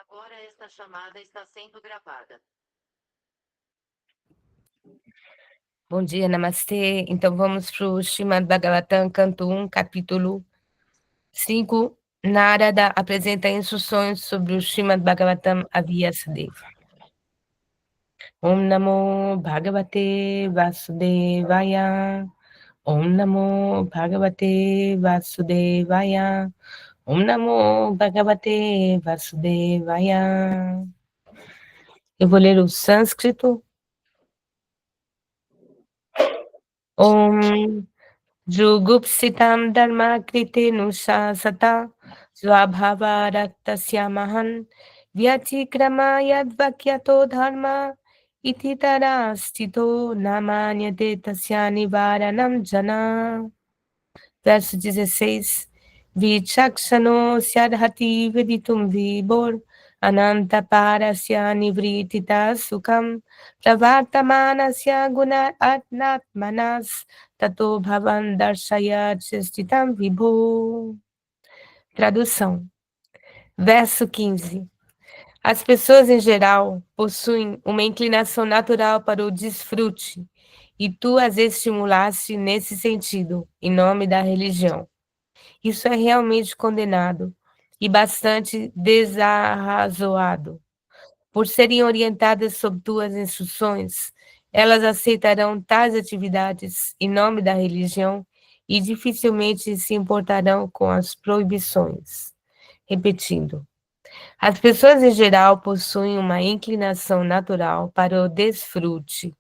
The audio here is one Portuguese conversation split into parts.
Agora esta chamada está sendo gravada. Bom dia, Namastê. Então vamos para o Srimad Bhagavatam, canto 1, capítulo 5. Narada apresenta instruções sobre o Srimad Bhagavatam a Vyasadeva. Om Namo Bhagavate Vasudevaya. Om Namo Bhagavate Vasudevaya. Om Namo Bhagavate Vasudevaya. Eu vou ler o sânscrito. Om Jugupsitam dharma krite nusasata svabhava raktasya mahan vyatikrama yadvakyato dharma ititara stito namanyate tasya nivaranam jana. Verso 16. Vichakshano syadhati veditum vibor ananta parasya nivritita sukham pravartamanasya guna atnatmanas tato bhavan darshaya chistitam vibho. Tradução. Verso 15. As pessoas em geral possuem uma inclinação natural para o desfrute, e tu as estimulaste nesse sentido, em nome da religião. Isso é realmente condenado e bastante desarrazoado. Por serem orientadas sob tuas instruções, elas aceitarão tais atividades em nome da religião e dificilmente se importarão com as proibições. Repetindo, as pessoas em geral possuem uma inclinação natural para o desfrute,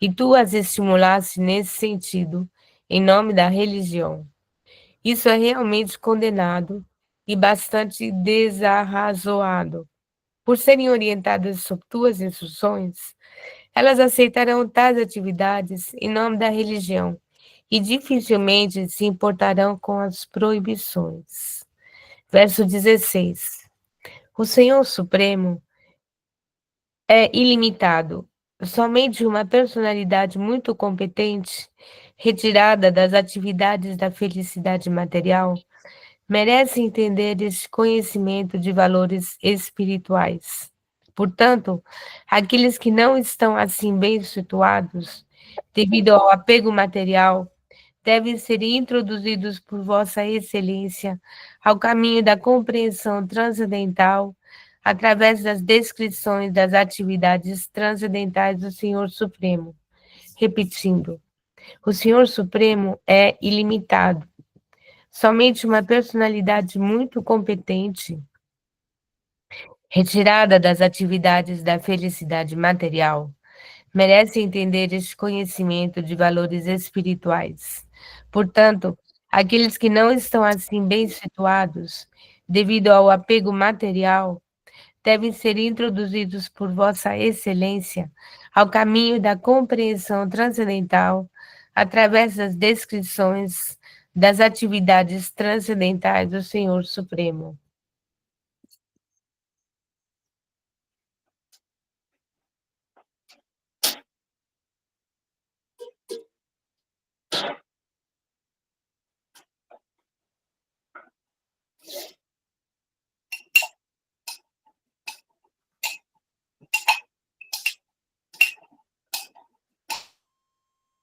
e tu as estimulaste nesse sentido, em nome da religião. Isso é realmente condenado e bastante desarrazoado. Por serem orientadas sob tuas instruções, elas aceitarão tais atividades em nome da religião e dificilmente se importarão com as proibições. Verso 16. O Senhor Supremo é ilimitado. Somente uma personalidade muito competente, retirada das atividades da felicidade material, merece entender este conhecimento de valores espirituais. Portanto, aqueles que não estão assim bem situados, devido ao apego material, devem ser introduzidos por Vossa Excelência ao caminho da compreensão transcendental, através das descrições das atividades transcendentais do Senhor Supremo. Repetindo, o Senhor Supremo é ilimitado. Somente uma personalidade muito competente, retirada das atividades da felicidade material, merece entender este conhecimento de valores espirituais. Portanto, aqueles que não estão assim bem situados, devido ao apego material, devem ser introduzidos por Vossa Excelência ao caminho da compreensão transcendental, através das descrições das atividades transcendentais do Senhor Supremo.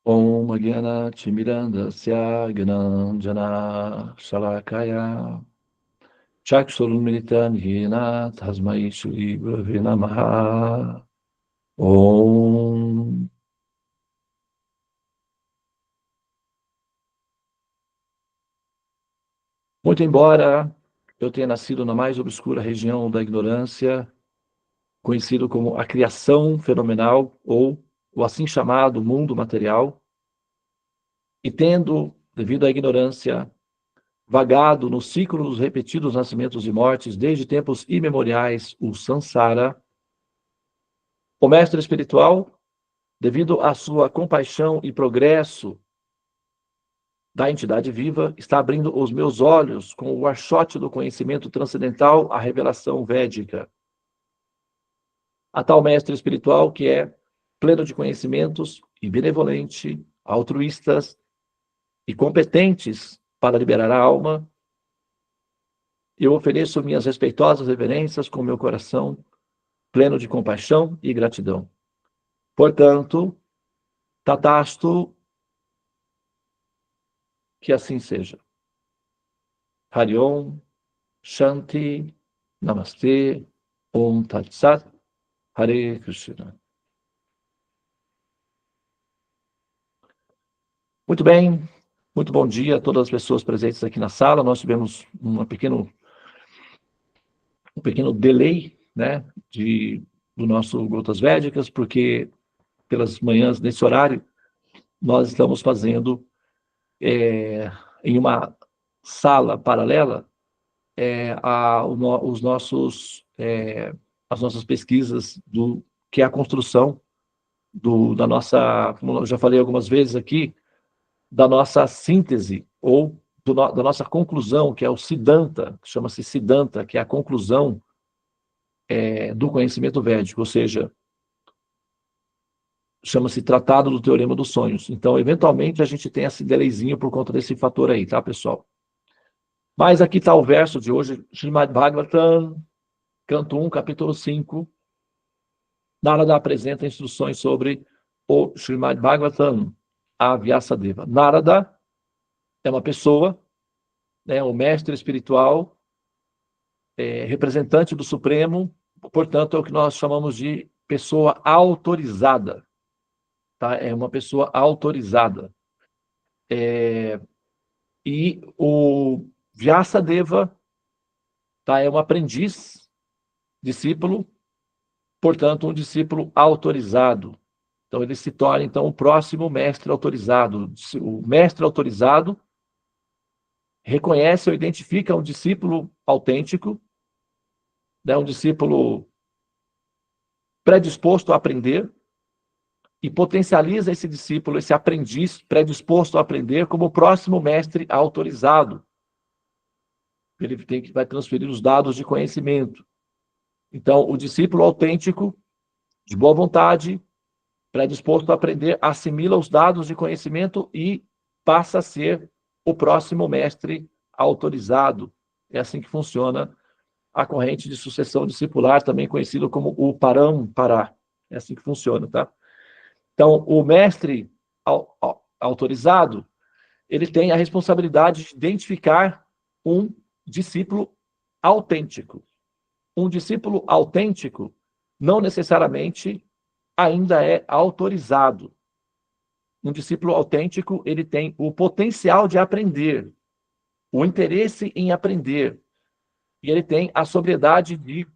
Om Gyana Timirandasya Gyananjana Shalakaya Chakshurumilitan Hina Tasmai Shri Gurave Namaha Om. Muito embora eu tenha nascido na mais obscura região da ignorância, conhecido como a criação fenomenal ou o assim chamado mundo material, e tendo, devido à ignorância, vagado no ciclo dos repetidos nascimentos e mortes desde tempos imemoriais, o Sansara, o mestre espiritual, devido à sua compaixão e progresso da entidade viva, está abrindo os meus olhos com o archote do conhecimento transcendental, a revelação védica. A tal mestre espiritual que é pleno de conhecimentos e benevolente, altruístas e competentes para liberar a alma, eu ofereço minhas respeitosas reverências com meu coração pleno de compaixão e gratidão. Portanto, Tatastu, que assim seja. Hari Om, Shanti, Namastê, Om Tat Sat, Hare Krishna. Muito bem, muito bom dia a todas as pessoas presentes aqui na sala. Nós tivemos um pequeno delay, né, do nosso Gotas Védicas, porque pelas manhãs, nesse horário, nós estamos fazendo em uma sala paralela as nossas pesquisas que é a construção da nossa, como eu já falei algumas vezes aqui, da nossa síntese ou da nossa conclusão, que é o Siddhanta, que chama-se Siddhanta, que é a conclusão do conhecimento védico, ou seja, chama-se Tratado do Teorema dos Sonhos. Então, eventualmente, a gente tem esse delayzinho por conta desse fator aí, tá, pessoal? Mas aqui está o verso de hoje, Srimad Bhagavatam, canto 1, capítulo 5. Narada apresenta instruções sobre o Srimad Bhagavatam, a Vyasadeva. Narada é uma pessoa, né, um mestre espiritual, representante do Supremo, portanto, é o que nós chamamos de pessoa autorizada. Tá? É uma pessoa autorizada. E o Vyasadeva, tá? É um aprendiz, discípulo, portanto, um discípulo autorizado. Então, ele se torna, então, o próximo mestre autorizado. O mestre autorizado reconhece ou identifica um discípulo autêntico, né? Um discípulo predisposto a aprender, e potencializa esse discípulo, esse aprendiz predisposto a aprender, como o próximo mestre autorizado. Ele vai transferir os dados de conhecimento. Então, o discípulo autêntico, de boa vontade, predisposto a aprender, assimila os dados de conhecimento e passa a ser o próximo mestre autorizado. É assim que funciona a corrente de sucessão discipular, também conhecido como o Parampara. É assim que funciona, tá? Então, o mestre autorizado, ele tem a responsabilidade de identificar um discípulo autêntico. Um discípulo autêntico não necessariamente ainda é autorizado. Um discípulo autêntico, ele tem o potencial de aprender, o interesse em aprender, e ele tem a sobriedade de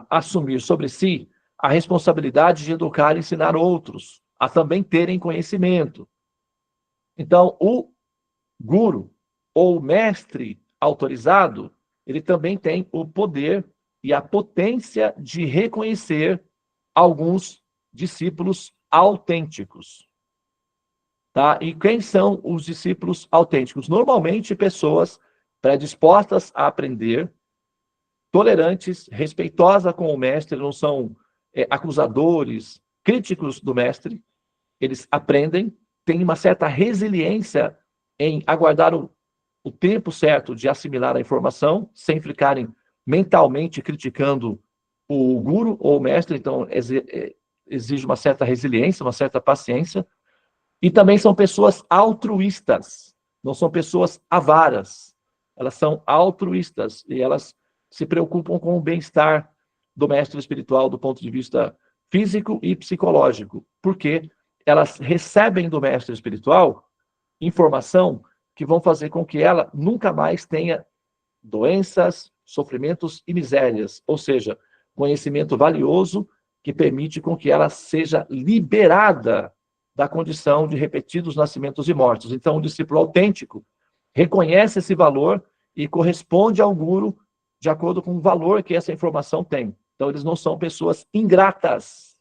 assumir sobre si a responsabilidade de educar e ensinar outros a também terem conhecimento. Então, o guru, ou mestre autorizado, ele também tem o poder e a potência de reconhecer alguns discípulos autênticos. Tá? E quem são os discípulos autênticos? Normalmente, pessoas predispostas a aprender, tolerantes, respeitosas com o mestre, não são acusadores, críticos do mestre. Eles aprendem, têm uma certa resiliência em aguardar o tempo certo de assimilar a informação, sem ficarem mentalmente criticando o guru ou o mestre. Então, exige uma certa resiliência, uma certa paciência. E também são pessoas altruístas, não são pessoas avaras. Elas são altruístas e elas se preocupam com o bem-estar do mestre espiritual do ponto de vista físico e psicológico, porque elas recebem do mestre espiritual informação que vão fazer com que ela nunca mais tenha doenças, sofrimentos e misérias, ou seja, conhecimento valioso que permite com que ela seja liberada da condição de repetidos nascimentos e mortes. Então, o discípulo autêntico reconhece esse valor e corresponde ao guru de acordo com o valor que essa informação tem. Então, eles não são pessoas ingratas,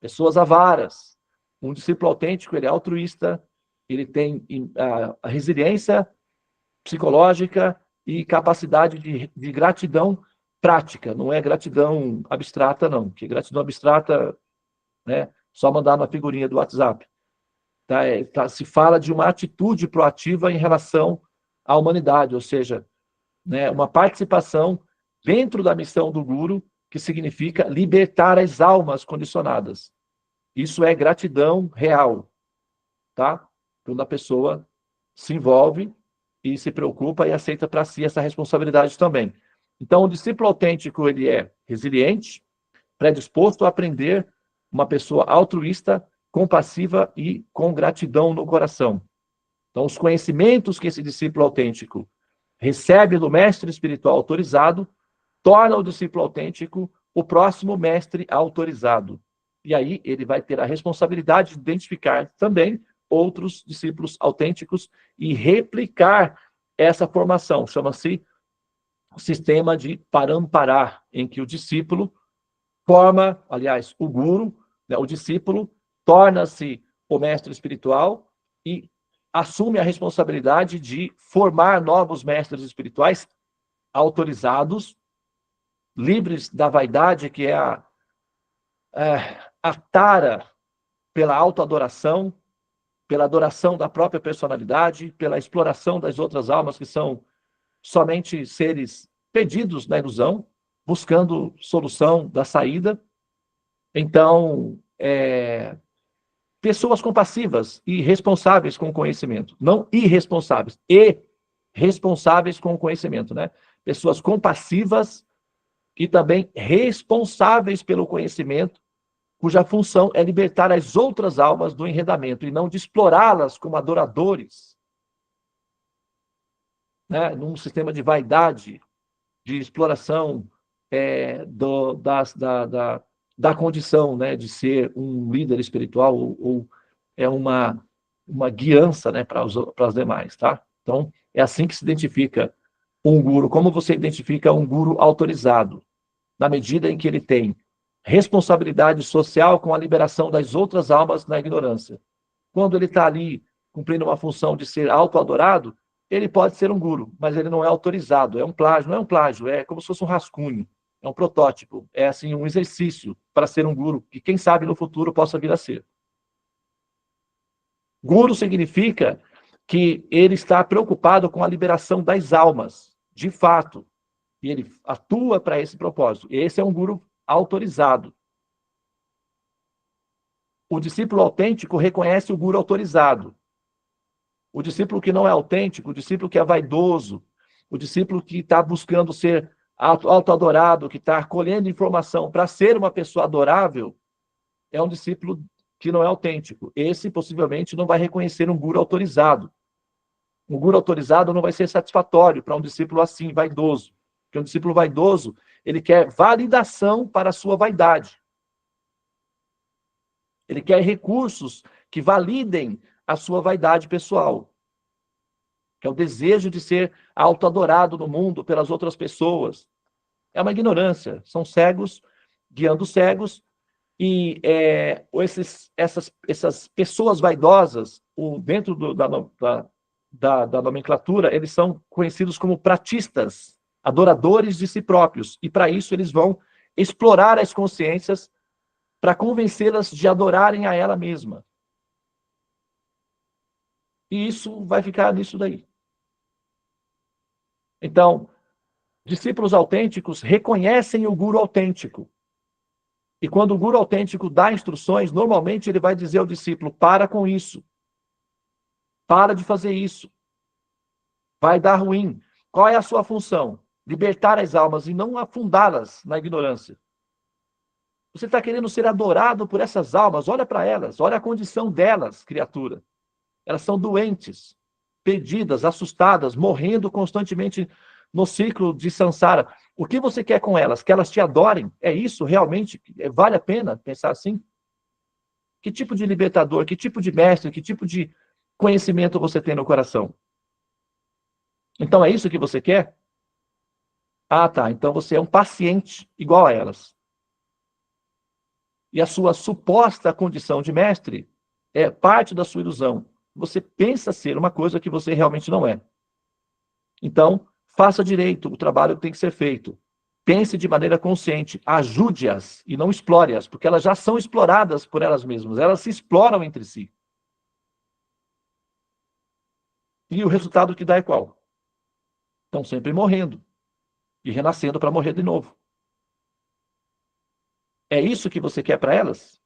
pessoas avaras. Um discípulo autêntico, ele é altruísta, ele tem a resiliência psicológica e capacidade de gratidão prática, não é gratidão abstrata, não. Porque gratidão abstrata, né, só mandar uma figurinha do WhatsApp. Se fala de uma atitude proativa em relação à humanidade, ou seja, né, uma participação dentro da missão do Guru, que significa libertar as almas condicionadas. Isso é gratidão real, tá? Quando a pessoa se envolve e se preocupa e aceita para si essa responsabilidade também. Então, o discípulo autêntico, ele é resiliente, predisposto a aprender, uma pessoa altruísta, compassiva e com gratidão no coração. Então, os conhecimentos que esse discípulo autêntico recebe do mestre espiritual autorizado torna o discípulo autêntico o próximo mestre autorizado. E aí ele vai ter a responsabilidade de identificar também outros discípulos autênticos e replicar essa formação. Chama-se sistema de paramparar, em que o discípulo forma, aliás, o guru, né, o discípulo, torna-se o mestre espiritual e assume a responsabilidade de formar novos mestres espirituais autorizados, livres da vaidade, que é a tara pela autoadoração, pela adoração da própria personalidade, pela exploração das outras almas, que são somente seres perdidos na ilusão, buscando solução da saída. Então, pessoas compassivas e responsáveis com o conhecimento, não irresponsáveis, e responsáveis com o conhecimento, né? Pessoas compassivas e também responsáveis pelo conhecimento, cuja função é libertar as outras almas do enredamento e não de explorá-las como adoradores, né? Num sistema de vaidade, de exploração da condição, né, de ser um líder espiritual ou é uma guiança, né, para os demais, tá? Então, é assim que se identifica um guru. Como você identifica um guru autorizado? Na medida em que ele tem responsabilidade social com a liberação das outras almas na ignorância. Quando ele está ali cumprindo uma função de ser autoadorado, ele pode ser um guru, mas ele não é autorizado, é um plágio, não é um plágio, é como se fosse um rascunho, é um protótipo, é assim um exercício para ser um guru, que quem sabe no futuro possa vir a ser. Guru significa que ele está preocupado com a liberação das almas, de fato, e ele atua para esse propósito. Esse é um guru autorizado. O discípulo autêntico reconhece o guru autorizado. O discípulo que não é autêntico, o discípulo que é vaidoso, o discípulo que está buscando ser autoadorado, que está colhendo informação para ser uma pessoa adorável, é um discípulo que não é autêntico. Esse possivelmente não vai reconhecer um guru autorizado. Um guru autorizado não vai ser satisfatório para um discípulo assim, vaidoso. Porque um discípulo vaidoso, ele quer validação para a sua vaidade. Ele quer recursos que validem a sua vaidade pessoal, que é o desejo de ser autoadorado no mundo pelas outras pessoas. É uma ignorância, são cegos guiando cegos, e essas pessoas vaidosas, dentro da nomenclatura, eles são conhecidos como pratistas, adoradores de si próprios, e para isso eles vão explorar as consciências para convencê-las de adorarem a ela mesma. E isso vai ficar nisso daí. Então, discípulos autênticos reconhecem o guru autêntico. E quando o guru autêntico dá instruções, normalmente ele vai dizer ao discípulo: para com isso. Para de fazer isso. Vai dar ruim. Qual é a sua função? Libertar as almas e não afundá-las na ignorância. Você está querendo ser adorado por essas almas? Olha para elas. Olha a condição delas, criatura. Elas são doentes, perdidas, assustadas, morrendo constantemente no ciclo de samsara. O que você quer com elas? Que elas te adorem? É isso realmente? Vale a pena pensar assim? Que tipo de libertador, que tipo de mestre, que tipo de conhecimento você tem no coração? Então é isso que você quer? Ah, tá. Então você é um paciente igual a elas. E a sua suposta condição de mestre é parte da sua ilusão. Você pensa ser uma coisa que você realmente não é. Então, faça direito o trabalho que tem que ser feito. Pense de maneira consciente, ajude-as e não explore-as, porque elas já são exploradas por elas mesmas, elas se exploram entre si. E o resultado que dá é qual? Estão sempre morrendo e renascendo para morrer de novo. É isso que você quer para elas?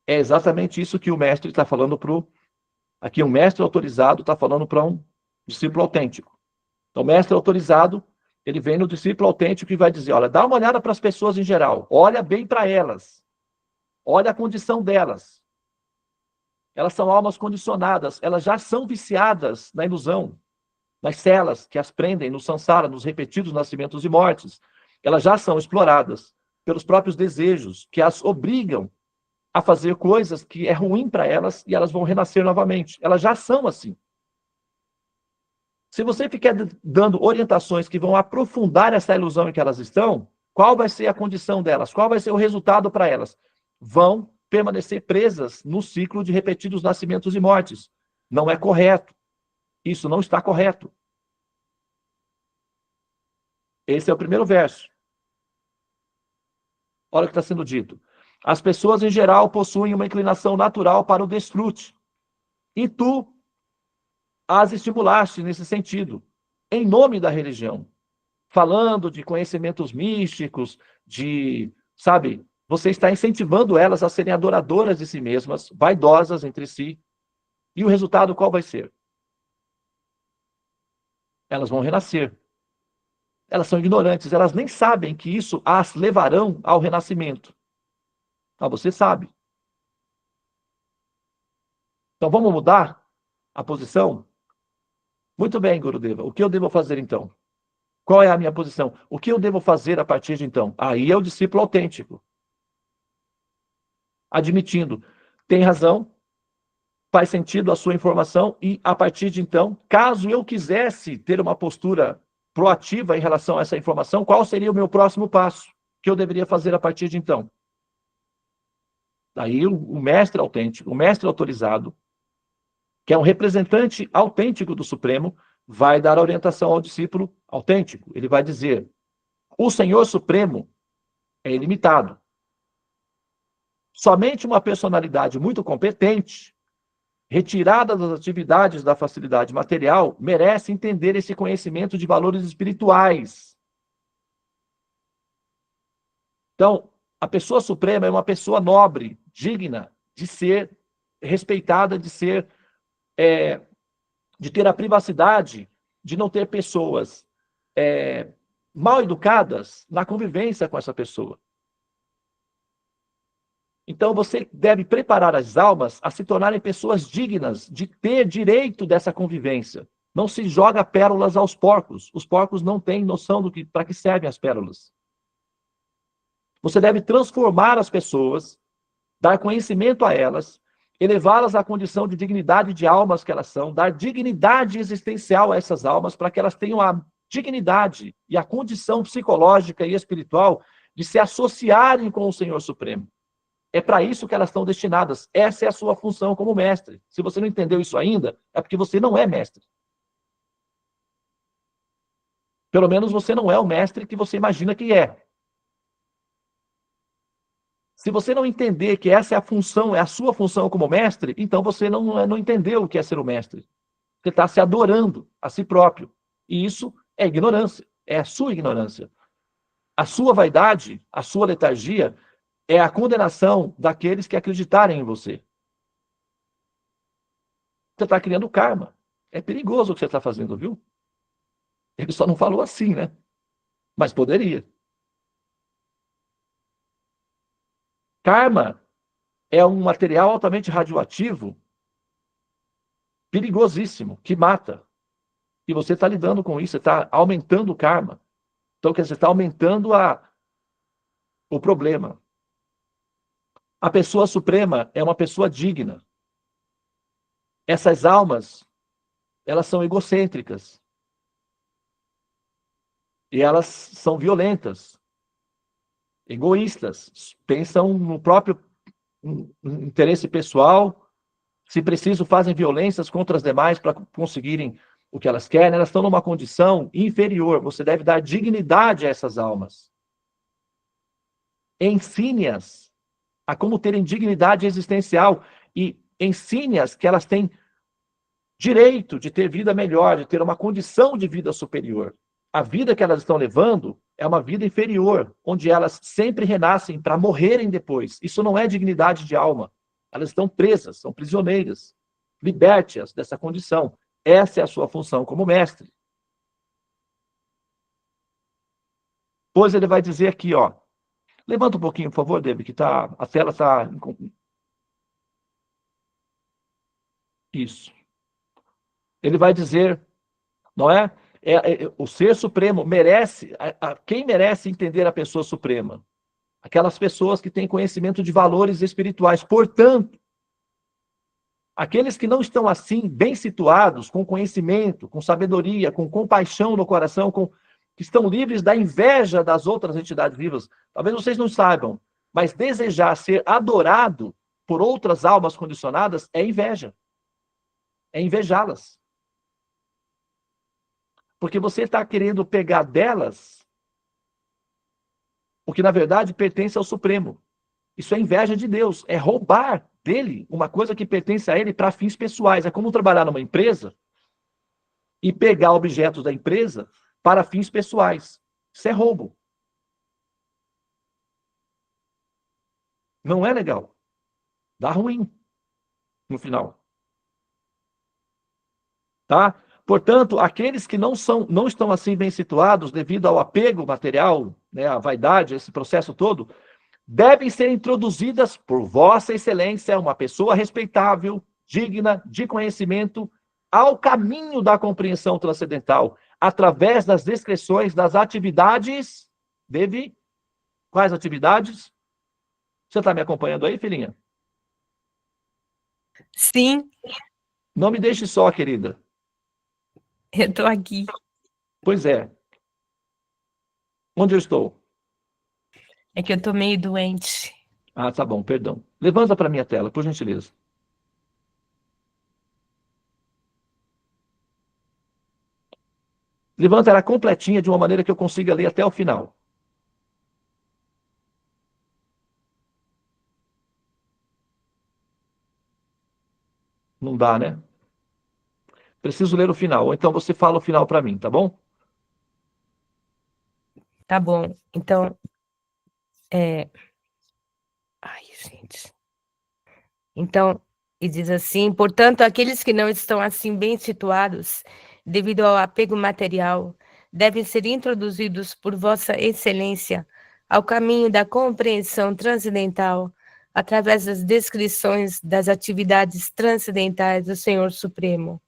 É exatamente isso que o mestre está falando para o... Aqui, um mestre autorizado está falando para um discípulo autêntico. Então, o mestre autorizado, ele vem no discípulo autêntico e vai dizer, olha, dá uma olhada para as pessoas em geral, olha bem para elas, olha a condição delas. Elas são almas condicionadas, elas já são viciadas na ilusão, nas celas que as prendem no samsara, nos repetidos nascimentos e mortes. Elas já são exploradas pelos próprios desejos, que as obrigam a fazer coisas que é ruim para elas e elas vão renascer novamente. Elas já são assim. Se você ficar dando orientações que vão aprofundar essa ilusão em que elas estão, qual vai ser a condição delas? Qual vai ser o resultado para elas? Vão permanecer presas no ciclo de repetidos nascimentos e mortes. Não é correto. Isso não está correto. Esse é o primeiro verso. Olha o que está sendo dito. As pessoas, em geral, possuem uma inclinação natural para o desfrute. E tu as estimulaste nesse sentido, em nome da religião. Falando de conhecimentos místicos, sabe, você está incentivando elas a serem adoradoras de si mesmas, vaidosas entre si. E o resultado qual vai ser? Elas vão renascer. Elas são ignorantes, elas nem sabem que isso as levarão ao renascimento. Mas você sabe. Então vamos mudar a posição? Muito bem, Gurudeva. O que eu devo fazer então? Qual é a minha posição? O que eu devo fazer a partir de então? Aí é o discípulo autêntico. Admitindo, tem razão, faz sentido a sua informação e a partir de então, caso eu quisesse ter uma postura proativa em relação a essa informação, qual seria o meu próximo passo? Que eu deveria fazer a partir de então? Aí o mestre autêntico, o mestre autorizado, que é um representante autêntico do Supremo, vai dar orientação ao discípulo autêntico. Ele vai dizer, o Senhor Supremo é ilimitado. Somente uma personalidade muito competente, retirada das atividades da facilidade material, merece entender esse conhecimento de valores espirituais. Então, a pessoa suprema é uma pessoa nobre, digna de ser respeitada, de ter a privacidade de não ter pessoas mal educadas na convivência com essa pessoa. Então, você deve preparar as almas a se tornarem pessoas dignas de ter direito dessa convivência. Não se joga pérolas aos porcos. Os porcos não têm noção para que servem as pérolas. Você deve transformar as pessoas, dar conhecimento a elas, elevá-las à condição de dignidade de almas que elas são, dar dignidade existencial a essas almas para que elas tenham a dignidade e a condição psicológica e espiritual de se associarem com o Senhor Supremo. É para isso que elas estão destinadas. Essa é a sua função como mestre. Se você não entendeu isso ainda, é porque você não é mestre. Pelo menos você não é o mestre que você imagina que é. Se você não entender que essa é a função, é a sua função como mestre, então você não entendeu o que é ser o mestre. Você está se adorando a si próprio. E isso é ignorância. É a sua ignorância. A sua vaidade, a sua letargia, é a condenação daqueles que acreditarem em você. Você está criando karma. É perigoso o que você está fazendo, viu? Ele só não falou assim, né? Mas poderia. Karma é um material altamente radioativo, perigosíssimo, que mata. E você está lidando com isso, você está aumentando o karma. Então, quer dizer, você está aumentando o problema. A pessoa suprema é uma pessoa digna. Essas almas, elas são egocêntricas. E elas são violentas, egoístas, pensam no próprio interesse pessoal. Se preciso, fazem violências contra as demais para conseguirem o que elas querem. Elas estão numa condição inferior. Você deve dar dignidade a essas almas. Ensine-as a como terem dignidade existencial e ensine-as que elas têm direito de ter vida melhor, de ter uma condição de vida superior. A vida que elas estão levando é uma vida inferior, onde elas sempre renascem para morrerem depois. Isso não é dignidade de alma. Elas estão presas, são prisioneiras. Liberte-as dessa condição. Essa é a sua função como mestre. Pois ele vai dizer aqui, ó. Levanta um pouquinho, por favor, David, que a tela está... Isso. Ele vai dizer, não é? O ser supremo merece... Quem merece entender a pessoa suprema? Aquelas pessoas que têm conhecimento de valores espirituais. Portanto, aqueles que não estão assim, bem situados, com conhecimento, com sabedoria, com compaixão no coração, que estão livres da inveja das outras entidades vivas. Talvez vocês não saibam, mas desejar ser adorado por outras almas condicionadas é inveja. É invejá-las. Porque você está querendo pegar delas o que, na verdade, pertence ao Supremo. Isso é inveja de Deus. É roubar dele uma coisa que pertence a ele para fins pessoais. É como trabalhar numa empresa e pegar objetos da empresa para fins pessoais. Isso é roubo. Não é legal. Dá ruim no final. Tá? Portanto, aqueles que não estão assim bem situados devido ao apego material, né, à vaidade, esse processo todo, devem ser introduzidas por Vossa Excelência, uma pessoa respeitável, digna de conhecimento, ao caminho da compreensão transcendental, através das descrições das atividades. Quais atividades? Você está me acompanhando aí, filhinha? Sim. Não me deixe só, querida. Eu estou aqui. Pois é. Onde eu estou? É que eu estou meio doente. Ah, tá bom, perdão. Levanta para minha tela, por gentileza. Levanta ela completinha de uma maneira que eu consiga ler até o final. Não dá, né? Preciso ler o final. Ou então você fala o final para mim, tá bom? Tá bom. Então, ai, gente. Então, e diz assim: portanto, aqueles que não estão assim bem situados, devido ao apego material, devem ser introduzidos por Vossa Excelência ao caminho da compreensão transcendental, através das descrições das atividades transcendentais do Senhor Supremo.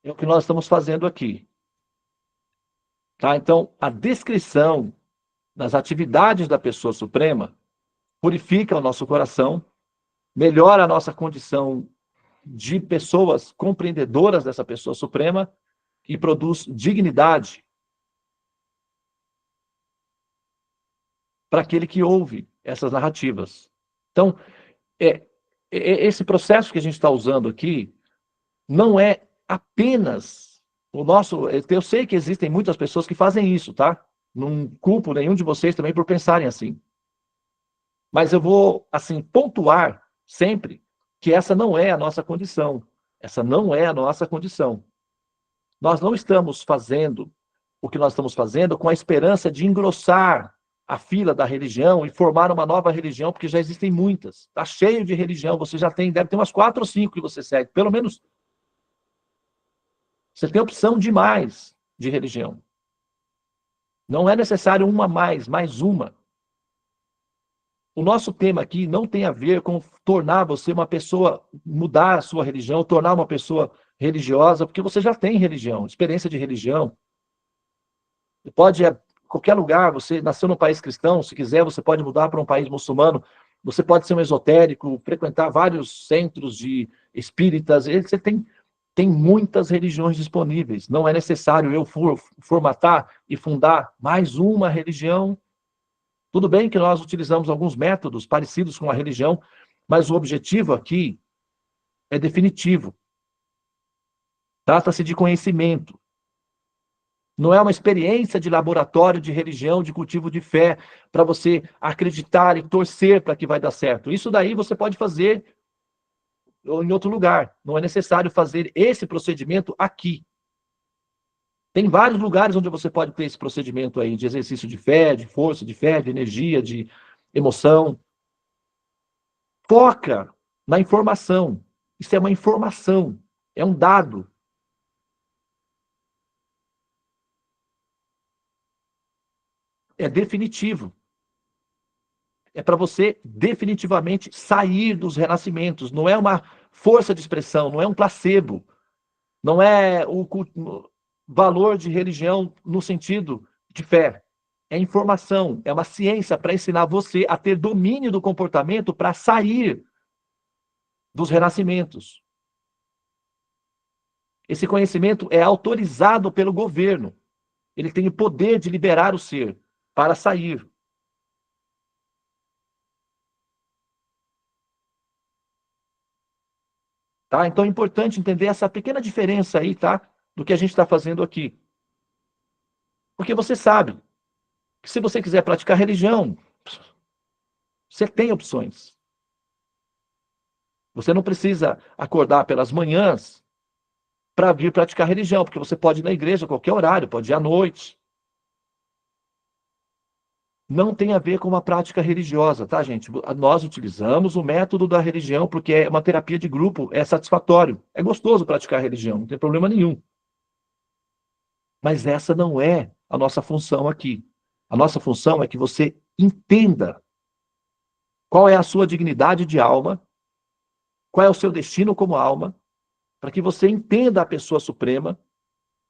É o que nós estamos fazendo aqui. Tá? Então, a descrição das atividades da pessoa suprema purifica o nosso coração, melhora a nossa condição de pessoas compreendedoras dessa pessoa suprema e produz dignidade para aquele que ouve essas narrativas. Então, esse processo que a gente está usando aqui não é apenas o nosso... Eu sei que existem muitas pessoas que fazem isso, tá? Não culpo nenhum de vocês também por pensarem assim. Mas eu vou, assim, pontuar sempre que essa não é a nossa condição. Essa não é a nossa condição. Nós não estamos fazendo o que nós estamos fazendo com a esperança de engrossar a fila da religião e formar uma nova religião, porque já existem muitas. Está cheio de religião, você já tem, deve ter umas 4 ou 5 que você segue, pelo menos. Você tem opção demais de religião. Não é necessário uma mais uma. O nosso tema aqui não tem a ver com tornar você uma pessoa, mudar a sua religião, tornar uma pessoa religiosa, porque você já tem religião, experiência de religião. Você pode ir a qualquer lugar, você nasceu num país cristão, se quiser você pode mudar para um país muçulmano, você pode ser um esotérico, frequentar vários centros de espíritas, você tem muitas religiões disponíveis. Não é necessário eu formatar e fundar mais uma religião. Tudo bem que nós utilizamos alguns métodos parecidos com a religião, mas o objetivo aqui é definitivo. Trata-se de conhecimento. Não é uma experiência de laboratório de religião, de cultivo de fé, para você acreditar e torcer para que vai dar certo. Isso daí você pode fazer ou em outro lugar. Não é necessário fazer esse procedimento aqui. Tem vários lugares onde você pode ter esse procedimento aí de exercício de fé, de força, de fé, de energia, de emoção. Foca na informação. Isso é uma informação, é um dado. É definitivo. É para você definitivamente sair dos renascimentos. Não é uma força de expressão, não é um placebo. Não é o valor de religião no sentido de fé. É informação, é uma ciência para ensinar você a ter domínio do comportamento para sair dos renascimentos. Esse conhecimento é autorizado pelo governo. Ele tem o poder de liberar o ser para sair. Tá? Então é importante entender essa pequena diferença aí, tá? Do que a gente está fazendo aqui. Porque você sabe que se você quiser praticar religião, você tem opções. Você não precisa acordar pelas manhãs para vir praticar religião, porque você pode ir na igreja a qualquer horário, pode ir à noite. Não tem a ver com uma prática religiosa, tá, gente? Nós utilizamos o método da religião porque é uma terapia de grupo, é satisfatório. É gostoso praticar religião, não tem problema nenhum. Mas essa não é a nossa função aqui. A nossa função é que você entenda qual é a sua dignidade de alma, qual é o seu destino como alma, para que você entenda a pessoa suprema,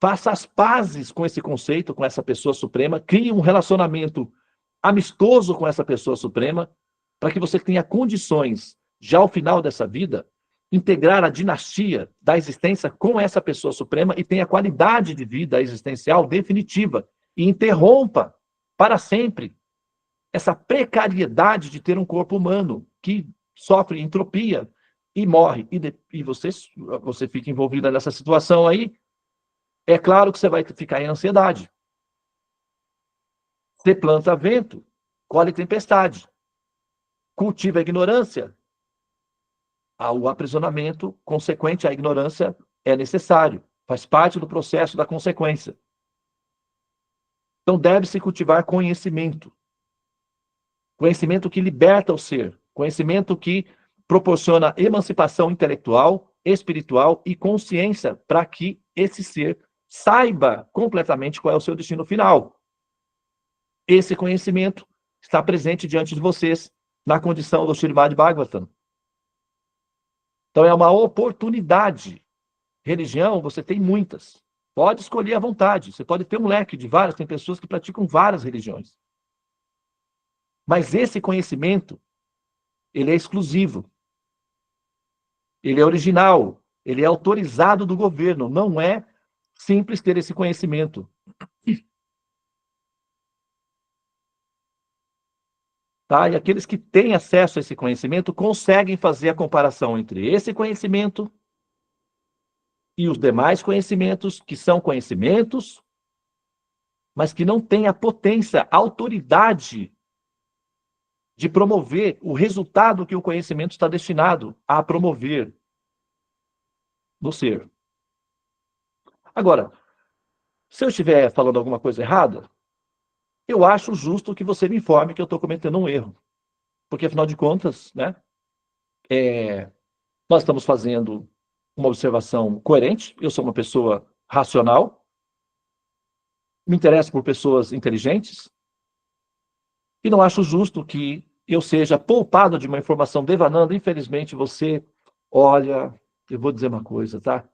faça as pazes com esse conceito, com essa pessoa suprema, crie um relacionamento amistoso com essa pessoa suprema, para que você tenha condições, já ao final dessa vida, integrar a dinastia da existência com essa pessoa suprema e tenha qualidade de vida existencial definitiva e interrompa para sempre essa precariedade de ter um corpo humano que sofre entropia e morre. E você fica envolvida nessa situação aí, é claro que você vai ficar em ansiedade. Você planta vento, colhe tempestade. Cultiva a ignorância. O aprisionamento consequente à ignorância é necessário. Faz parte do processo da consequência. Então deve-se cultivar conhecimento. Conhecimento que liberta o ser. Conhecimento que proporciona emancipação intelectual, espiritual e consciência para que esse ser saiba completamente qual é o seu destino final. Esse conhecimento está presente diante de vocês na condição do Srimad Bhagavatam. Então é uma oportunidade. Religião, você tem muitas. Pode escolher à vontade. Você pode ter um leque de várias. Tem pessoas que praticam várias religiões. Mas esse conhecimento, ele é exclusivo. Ele é original. Ele é autorizado do governo. Não é simples ter esse conhecimento. Tá? E aqueles que têm acesso a esse conhecimento conseguem fazer a comparação entre esse conhecimento e os demais conhecimentos, que são conhecimentos, mas que não têm a potência, a autoridade de promover o resultado que o conhecimento está destinado a promover no ser. Agora, se eu estiver falando alguma coisa errada, eu acho justo que você me informe que eu estou cometendo um erro. Porque, afinal de contas, né, nós estamos fazendo uma observação coerente. Eu sou uma pessoa racional, me interesso por pessoas inteligentes, e não acho justo que eu seja poupado de uma informação devanando. Infelizmente, você, olha, eu vou dizer uma coisa, tá?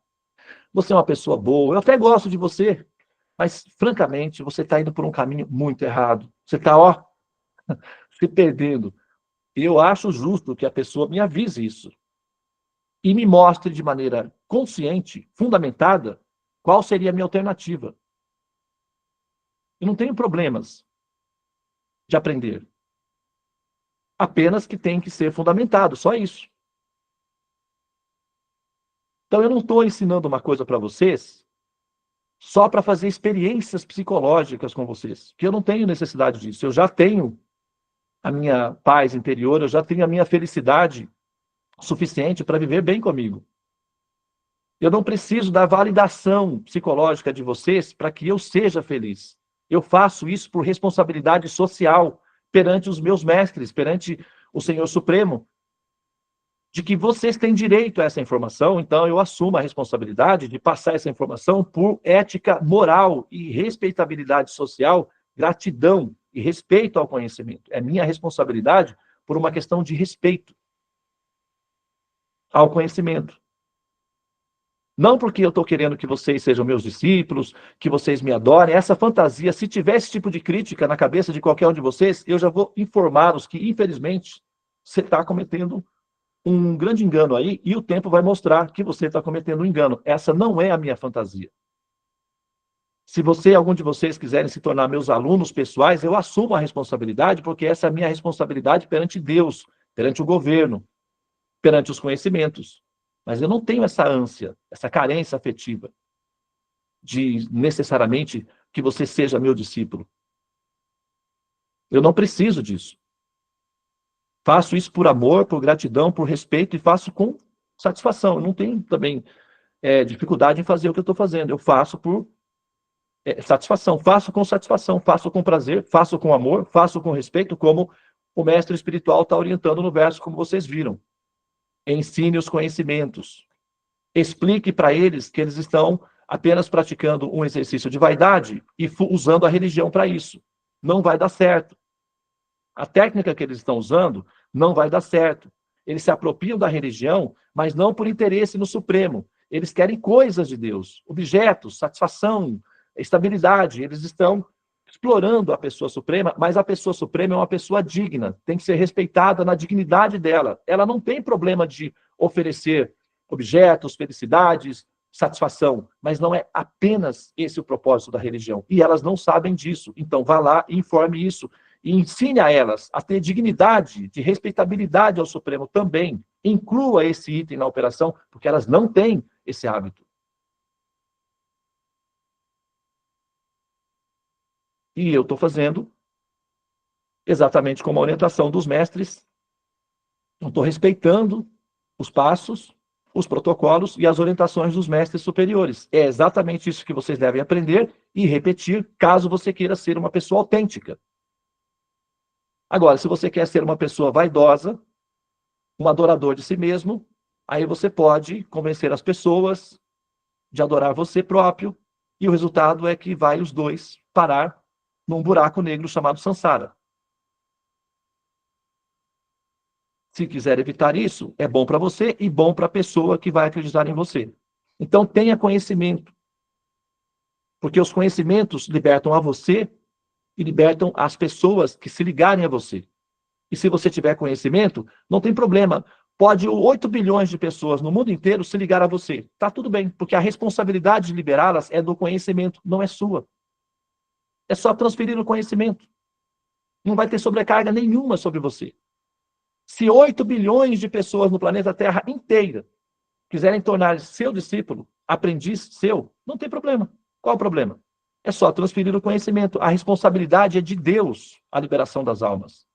Você é uma pessoa boa, eu até gosto de você, mas, francamente, você está indo por um caminho muito errado. Você está, ó, se perdendo. E eu acho justo que a pessoa me avise isso. E me mostre de maneira consciente, fundamentada, qual seria a minha alternativa. Eu não tenho problemas de aprender. Apenas que tem que ser fundamentado, só isso. Então, eu não estou ensinando uma coisa para vocês só para fazer experiências psicológicas com vocês, que eu não tenho necessidade disso. Eu já tenho a minha paz interior, eu já tenho a minha felicidade suficiente para viver bem comigo. Eu não preciso da validação psicológica de vocês para que eu seja feliz. Eu faço isso por responsabilidade social perante os meus mestres, perante o Senhor Supremo, de que vocês têm direito a essa informação, então eu assumo a responsabilidade de passar essa informação por ética moral e respeitabilidade social, gratidão e respeito ao conhecimento. É minha responsabilidade por uma questão de respeito ao conhecimento. Não porque eu estou querendo que vocês sejam meus discípulos, que vocês me adorem. Essa fantasia, se tiver esse tipo de crítica na cabeça de qualquer um de vocês, eu já vou informá-los que, infelizmente, você está cometendo um grande engano aí, e o tempo vai mostrar que você está cometendo um engano. Essa não é a minha fantasia. Se algum de vocês quiserem se tornar meus alunos pessoais, eu assumo a responsabilidade, porque essa é a minha responsabilidade perante Deus, perante o governo, perante os conhecimentos. Mas eu não tenho essa ânsia, essa carência afetiva de necessariamente que você seja meu discípulo. Eu não preciso disso. Faço isso por amor, por gratidão, por respeito e faço com satisfação. Eu não tenho também dificuldade em fazer o que eu estou fazendo. Eu faço por satisfação, faço com prazer, faço com amor, faço com respeito, como o mestre espiritual está orientando no verso, como vocês viram. Ensine os conhecimentos. Explique para eles que eles estão apenas praticando um exercício de vaidade e usando a religião para isso. Não vai dar certo. A técnica que eles estão usando não vai dar certo. Eles se apropriam da religião, mas não por interesse no Supremo. Eles querem coisas de Deus, objetos, satisfação, estabilidade. Eles estão explorando a pessoa suprema, mas a pessoa suprema é uma pessoa digna, tem que ser respeitada na dignidade dela. Ela não tem problema de oferecer objetos, felicidades, satisfação, mas não é apenas esse o propósito da religião. E elas não sabem disso. Então, vá lá e informe isso. E ensine a elas a ter dignidade, de respeitabilidade ao Supremo também. Inclua esse item na operação, porque elas não têm esse hábito. E eu estou fazendo exatamente como a orientação dos mestres. Eu estou respeitando os passos, os protocolos e as orientações dos mestres superiores. É exatamente isso que vocês devem aprender e repetir, caso você queira ser uma pessoa autêntica. Agora, se você quer ser uma pessoa vaidosa, um adorador de si mesmo, aí você pode convencer as pessoas de adorar você próprio, e o resultado é que vai os dois parar num buraco negro chamado Sansara. Se quiser evitar isso, é bom para você e bom para a pessoa que vai acreditar em você. Então, tenha conhecimento. Porque os conhecimentos libertam a você e libertam as pessoas que se ligarem a você. E se você tiver conhecimento, não tem problema. Pode 8 bilhões de pessoas no mundo inteiro se ligar a você. Tá tudo bem, porque a responsabilidade de liberá-las é do conhecimento, não é sua. É só transferir o conhecimento. Não vai ter sobrecarga nenhuma sobre você. Se 8 bilhões de pessoas no planeta Terra inteira quiserem tornar seu discípulo, aprendiz seu, não tem problema. Qual o problema? É só transferir o conhecimento. A responsabilidade é de Deus, a liberação das almas.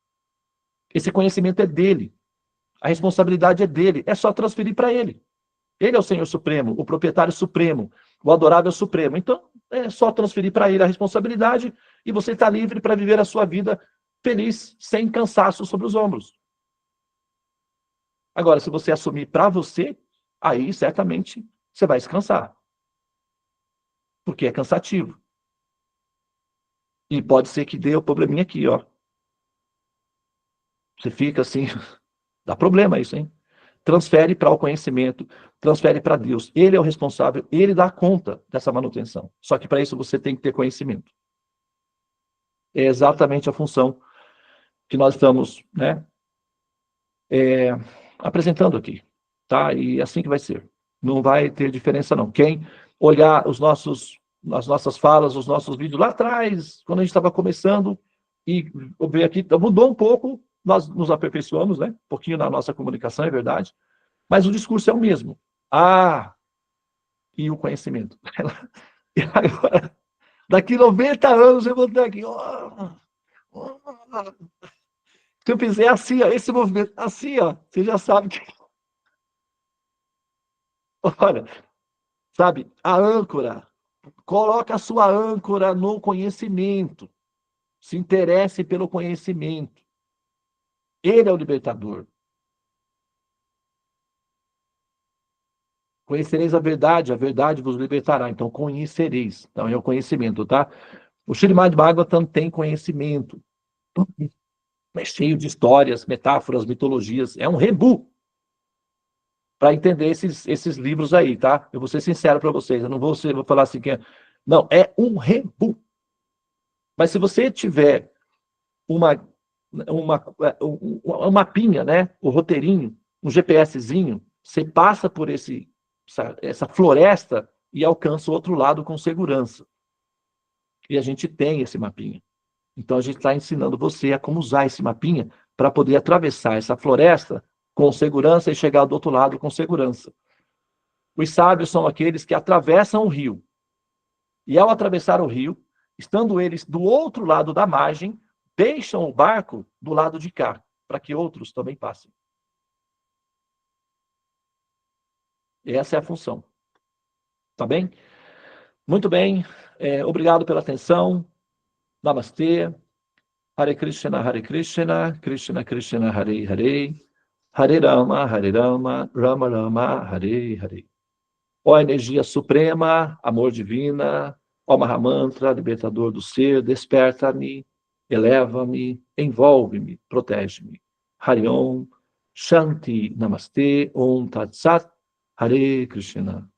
Esse conhecimento é dele. A responsabilidade é dele. É só transferir para ele. Ele é o Senhor Supremo, o proprietário supremo, o adorável supremo. Então, é só transferir para ele a responsabilidade e você está livre para viver a sua vida feliz, sem cansaço sobre os ombros. Agora, se você assumir para você, aí certamente você vai se cansar. Porque é cansativo. E pode ser que dê o probleminha aqui, ó. Você fica assim, dá problema isso, hein? Transfere para o conhecimento, transfere para Deus. Ele é o responsável, ele dá conta dessa manutenção. Só que para isso você tem que ter conhecimento. É exatamente a função que nós estamos, né, apresentando aqui, tá? E assim que vai ser. Não vai ter diferença, não. Quem olhar as nossas falas, os nossos vídeos lá atrás, quando a gente estava começando, e ver aqui, mudou um pouco, nós nos aperfeiçoamos, né? Um pouquinho na nossa comunicação, é verdade, mas o discurso é o mesmo. E o conhecimento. E agora, daqui 90 anos eu vou estar aqui. Se eu fizer assim, ó, esse movimento, assim, ó, você já sabe que Olha, sabe, a âncora. Coloca a sua âncora no conhecimento. Se interesse pelo conhecimento. Ele é o libertador. Conhecereis a verdade vos libertará. Então, conhecereis. Então, é o conhecimento, tá? O Srimad Bhagavatam tem conhecimento. É cheio de histórias, metáforas, mitologias. É um rebu para entender esses livros aí, tá? Eu vou ser sincero para vocês. Eu não vou falar assim que é... Não, é um rebu. Mas se você tiver um mapinha, né? O roteirinho, um GPSzinho, você passa por essa floresta e alcança o outro lado com segurança. E a gente tem esse mapinha. Então, a gente está ensinando você a como usar esse mapinha para poder atravessar essa floresta com segurança e chegar do outro lado com segurança. Os sábios são aqueles que atravessam o rio. E ao atravessar o rio, estando eles do outro lado da margem, deixam o barco do lado de cá, para que outros também passem. Essa é a função. Tá bem? Muito bem. Obrigado pela atenção. Namastê. Hare Krishna, Krishna Krishna, Hare Hare, Hare Rama, Rama Rama, Hare Hare. Ó energia suprema, amor divina, ó Mahamantra, libertador do ser, desperta-me, eleva-me, envolve-me, protege-me. Hariom, Shanti, Namastê, Om Tat Sat, Hare Krishna.